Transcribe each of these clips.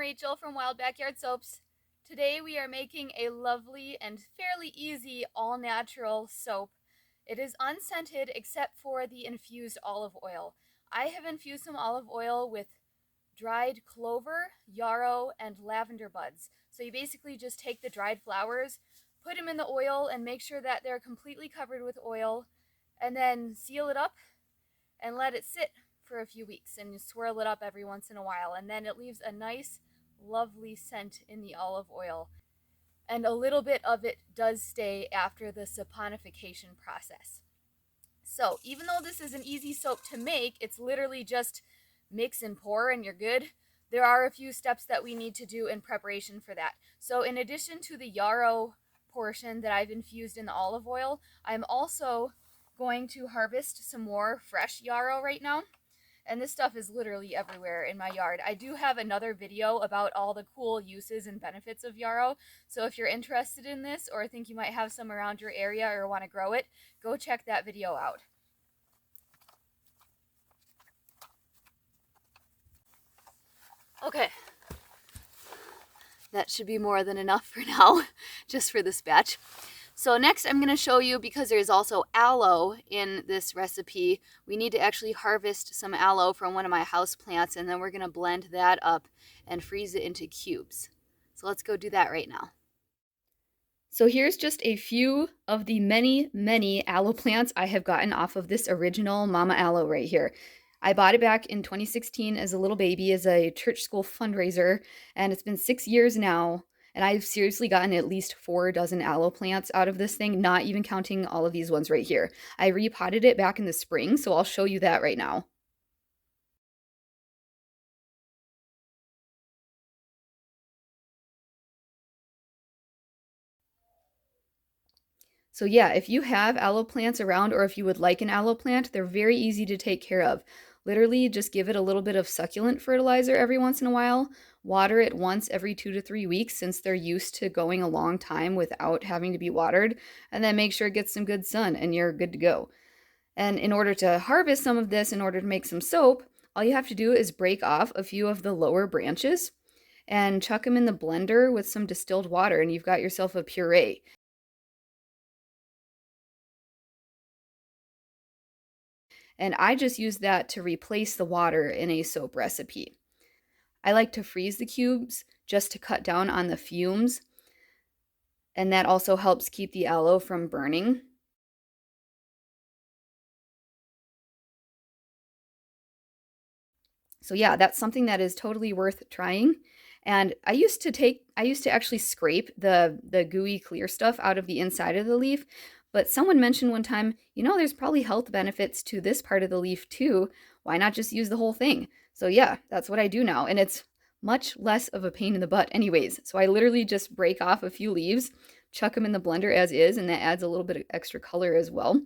Rachel from Wild Backyard Soaps. Today we are making a lovely and fairly easy all-natural soap. It is unscented except for the infused olive oil. I have infused some olive oil with dried clover, yarrow, and lavender buds. So you basically just take the dried flowers, put them in the oil, and make sure that they're completely covered with oil, and then seal it up and let it sit for a few weeks, and you swirl it up every once in a while, and then it leaves a nice lovely scent in the olive oil, and a little bit of it does stay after the saponification process. So even though this is an easy soap to make, it's literally just mix and pour and you're good. There are a few steps that we need to do in preparation for that. So in addition to the yarrow portion that I've infused in the olive oil, I'm also going to harvest some more fresh yarrow right now. And this stuff is literally everywhere in my yard. I do have another video about all the cool uses and benefits of yarrow. So if you're interested in this or think you might have some around your area or want to grow it, go check that video out. Okay. That should be more than enough for now, just for this batch. So next I'm going to show you, because there's also aloe in this recipe, we need to actually harvest some aloe from one of my house plants, and then we're going to blend that up and freeze it into cubes. So let's go do that right now. So here's just a few of the many aloe plants I have gotten off of this original Mama Aloe right here. I bought it back in 2016 as a little baby, as a church school fundraiser, and it's been 6 years now. And I've seriously gotten at least 4 dozen aloe plants out of this thing, not even counting all of these ones right here. I repotted it back in the spring, so I'll show you that right now. So yeah, if you have aloe plants around, or if you would like an aloe plant, they're very easy to take care of. Literally just give it a little bit of succulent fertilizer every once in a while. Water it once every 2 to 3 weeks, since they're used to going a long time without having to be watered. And then make sure it gets some good sun and you're good to go. And in order to harvest some of this, in order to make some soap, all you have to do is break off a few of the lower branches and chuck them in the blender with some distilled water, and you've got yourself a puree. And I just use that to replace the water in a soap recipe. I like to freeze the cubes just to cut down on the fumes, and that also helps keep the aloe from burning. So yeah, that's something that is totally worth trying. And I used to actually scrape the gooey clear stuff out of the inside of the leaf, but someone mentioned one time, there's probably health benefits to this part of the leaf too. Why not just use the whole thing? So yeah, that's what I do now, and it's much less of a pain in the butt anyways. So I literally just break off a few leaves, chuck them in the blender as is, and that adds a little bit of extra color as well.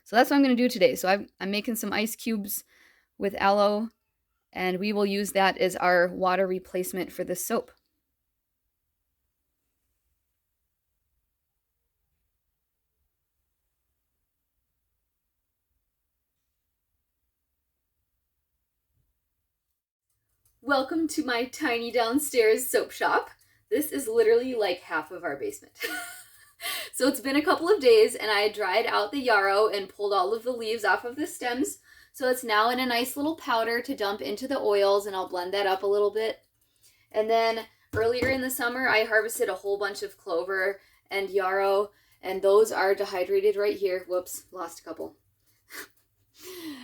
So that's what I'm going to do today. So I'm making some ice cubes with aloe, and we will use that as our water replacement for this soap. Welcome to my tiny downstairs soap shop. This is literally like half of our basement. So it's been a couple of days, and I dried out the yarrow and pulled all of the leaves off of the stems. So it's now in a nice little powder to dump into the oils, and I'll blend that up a little bit. And then earlier in the summer, I harvested a whole bunch of clover and yarrow, and those are dehydrated right here. Whoops, lost a couple.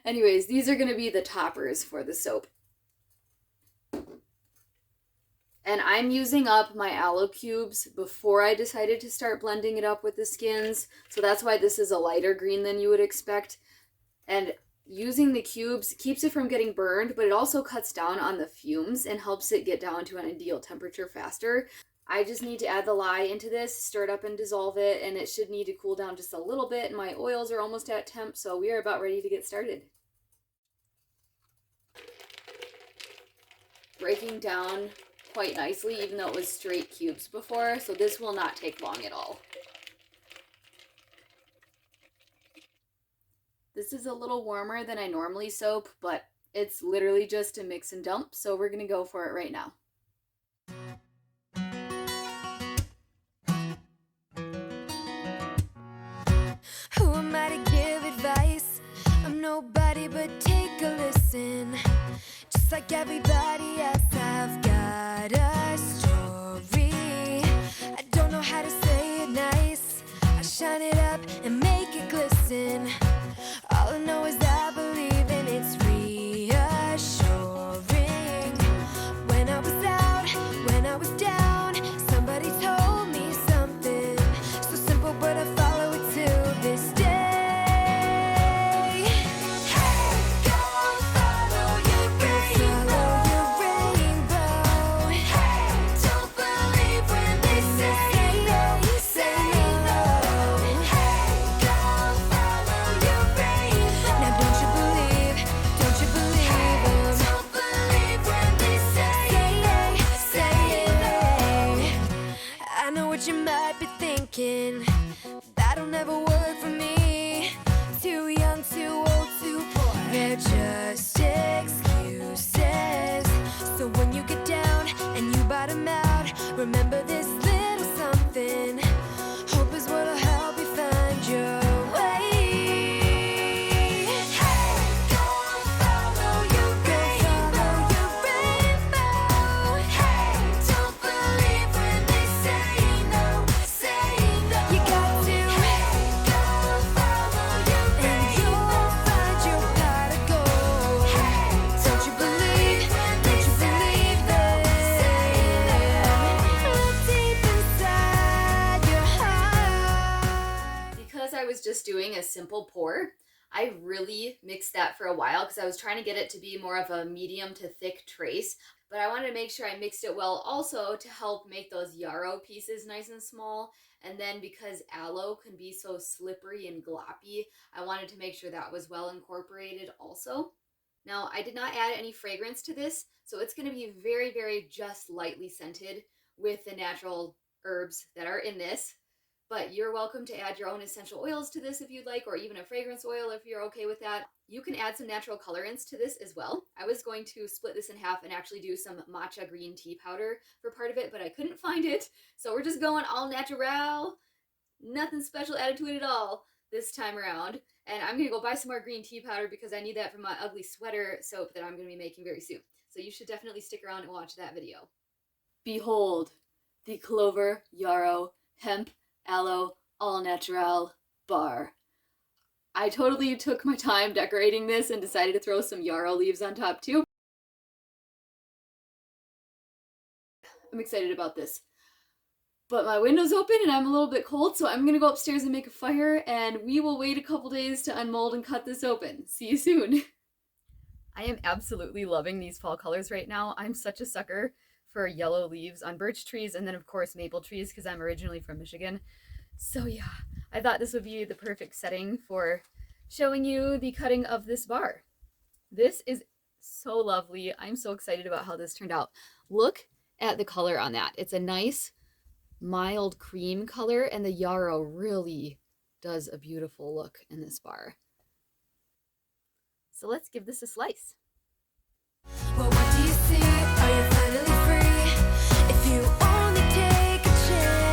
Anyways, these are going to be the toppers for the soap. And I'm using up my aloe cubes before I decided to start blending it up with the skins. So that's why this is a lighter green than you would expect. And using the cubes keeps it from getting burned, but it also cuts down on the fumes and helps it get down to an ideal temperature faster. I just need to add the lye into this, stir it up and dissolve it, and it should need to cool down just a little bit. My oils are almost at temp, so we are about ready to get started. Breaking down quite nicely, even though it was straight cubes before, so this will not take long at all. This is a little warmer than I normally soap, but it's literally just a mix and dump, so we're gonna go for it right now. nobody, but take a listen. Just like everybody else, I've got a story. I don't know how to say it nice. I shine it up and make it glisten. All I know is I believe and it's reassuring. When I was out, when I was down, somebody told me something so simple, but I follow it till this day. Hey, go follow your rainbow. Hey, don't believe when they say no, say no. Hey, go follow your rainbow. Now don't you believe them? Don't believe when they say I know what you might be thinking. That'll never work for me. Too young, too old, too poor. They're just excuses. So when you get down and you bottom out, remember this little something. Hope is what'll help you find your way. Hey, go follow your rainbow. Hey, don't believe when they say no, say no. You got to. Hey, go follow your rainbow. And you'll find your pot of gold. Hey, don't you believe them? Look deep inside your heart. Because I was just doing a simple pour, I really mixed that for a while because I was trying to get it to be more of a medium to thick trace, but I wanted to make sure I mixed it well also to help make those yarrow pieces nice and small. And then because aloe can be so slippery and gloppy, I wanted to make sure that was well incorporated also. Now, I did not add any fragrance to this, so it's going to be very, very just lightly scented with the natural herbs that are in this. But you're welcome to add your own essential oils to this if you'd like, or even a fragrance oil if you're okay with that. You can add some natural colorants to this as well. I was going to split this in half and actually do some matcha green tea powder for part of it, but I couldn't find it. So we're just going all natural. Nothing special added to it at all this time around. And I'm going to go buy some more green tea powder because I need that for my ugly sweater soap that I'm going to be making very soon. So you should definitely stick around and watch that video. Behold, the clover, yarrow, hemp, aloe, all natural bar. I totally took my time decorating this and decided to throw some yarrow leaves on top too. I'm excited about this. But my window's open and I'm a little bit cold, so I'm gonna go upstairs and make a fire, and we will wait a couple days to unmold and cut this open. See you soon. I am absolutely loving these fall colors right now. I'm such a sucker for yellow leaves on birch trees, and then of course maple trees because I'm originally from Michigan. So yeah, I thought this would be the perfect setting for showing you the cutting of this bar. This is so lovely. I'm so excited about how this turned out. Look at the color on that. It's a nice mild cream color, and the yarrow really does a beautiful look in this bar. So let's give this a slice. Well, what do you see? Are you finally free? If you only take a chance.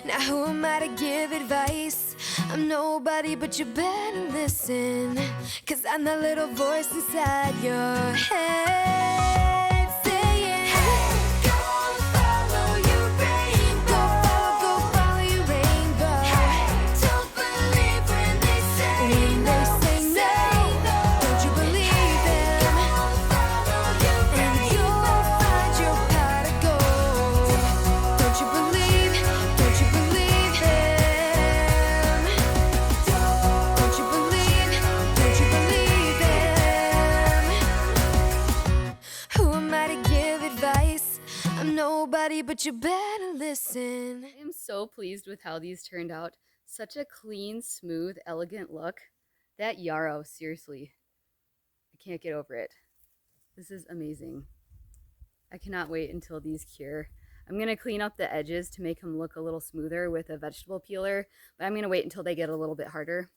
Now who am I to give advice? I'm nobody, but you better listen. 'Cause I'm that little voice inside your head saying, hey, go follow your rainbow. Go follow your rainbow. Hey, don't believe when they say no. Don't you believe them? And you'll find your pot of gold. Don't you believe them? Don't you believe them? Who am I to give advice? I'm nobody, but you better listen. I am so pleased with how these turned out. Such a clean, smooth, elegant look. That yarrow, seriously, I can't get over it. This is amazing. I cannot wait until these cure. I'm going to clean up the edges to make them look a little smoother with a vegetable peeler, but I'm going to wait until they get a little bit harder.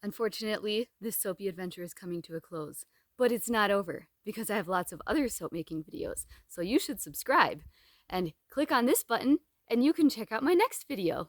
Unfortunately, this soapy adventure is coming to a close, but it's not over because I have lots of other soap making videos, so you should subscribe and click on this button and you can check out my next video.